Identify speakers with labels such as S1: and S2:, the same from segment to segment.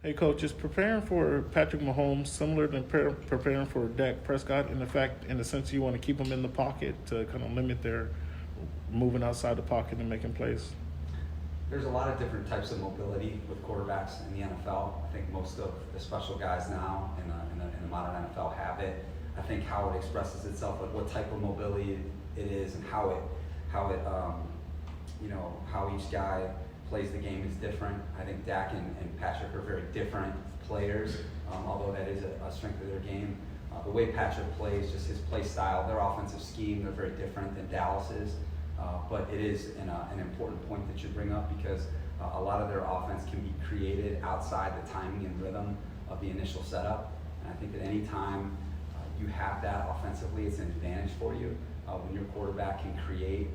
S1: Hey, Coach, is preparing for Patrick Mahomes similar to preparing for Dak Prescott in the sense you want to keep them in the pocket to kind of limit their moving outside the pocket and making plays?
S2: There's a lot of different types of mobility with quarterbacks in the NFL. I think most of the special guys now in the modern NFL have it. I think how it expresses itself, like what type of mobility it is, and how each guy plays the game is different. I think Dak and Patrick are very different players, although that is a strength of their game. The way Patrick plays, just his play style, their offensive scheme, they're very different than Dallas's. But it is an important point that you bring up, because a lot of their offense can be created outside the timing and rhythm of the initial setup. And I think that any time you have that offensively, it's an advantage for you when your quarterback can create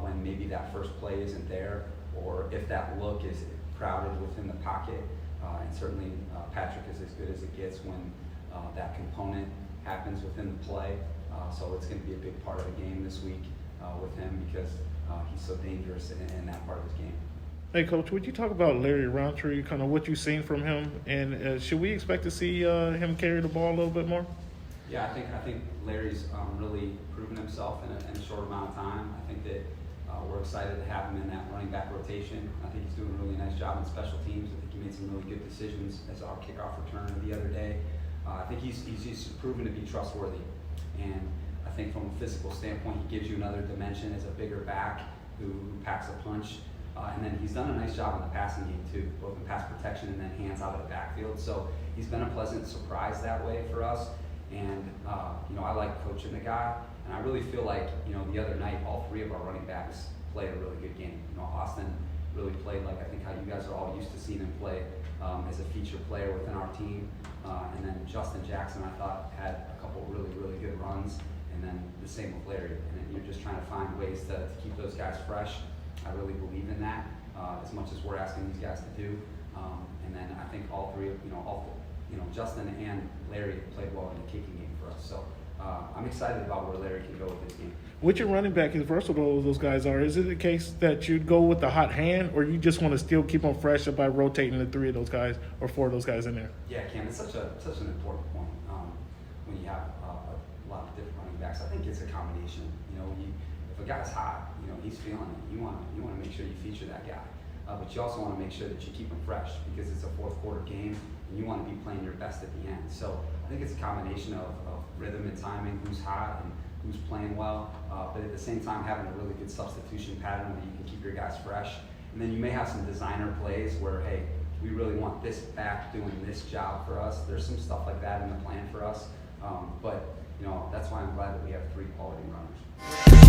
S2: when maybe that first play isn't there, or if that look is crowded within the pocket. And certainly Patrick is as good as it gets when that component happens within the play. So it's going to be a big part of the game this week with him, because he's so dangerous in that part of his game.
S1: Hey, Coach, would you talk about Larry Roundtree, kind of what you've seen from him, and should we expect to see him carry the ball a little bit more?
S2: Yeah, I think Larry's really proven himself in a short amount of time. I think that we're excited to have him in that running back rotation. I think he's doing a really nice job in special teams. I think he made some really good decisions as our kickoff returner the other day. I think he's proven to be trustworthy, and I think from a physical standpoint, he gives you another dimension as a bigger back who packs a punch. And then he's done a nice job in the passing game too, both in pass protection and then hands out of the backfield. So he's been a pleasant surprise that way for us. And I like coaching the guy, and I really feel like the other night all three of our running backs played a really good game. Austin really played like I think how you guys are all used to seeing him play as a feature player within our team. And then Justin Jackson, I thought, had a couple really good runs. And then the same with Larry. And then you're just trying to find ways to keep those guys fresh. I really believe in that as much as we're asking these guys to do. And then I think all three, Justin and Larry played well in the kicking game for us. So I'm excited about where Larry can go with this game.
S1: With your running back, as versatile as those guys are, is it the case that you'd go with the hot hand, or you just want to still keep them fresh by rotating the three of those guys or four of those guys in there?
S2: Yeah, Cam, it's such an important point when you have a lot of different running backs. I think it's a combination. If a guy's hot, he's feeling it. You want to make sure you feature that guy, but you also want to make sure that you keep him fresh, because it's a fourth quarter game, and you want to be playing your best at the end. So I think it's a combination of rhythm and timing, who's hot and who's playing well, but at the same time having a really good substitution pattern where you can keep your guys fresh. And then you may have some designer plays where, hey, we really want this back doing this job for us. There's some stuff like that in the plan for us, but that's why I'm glad that we have three quality runners.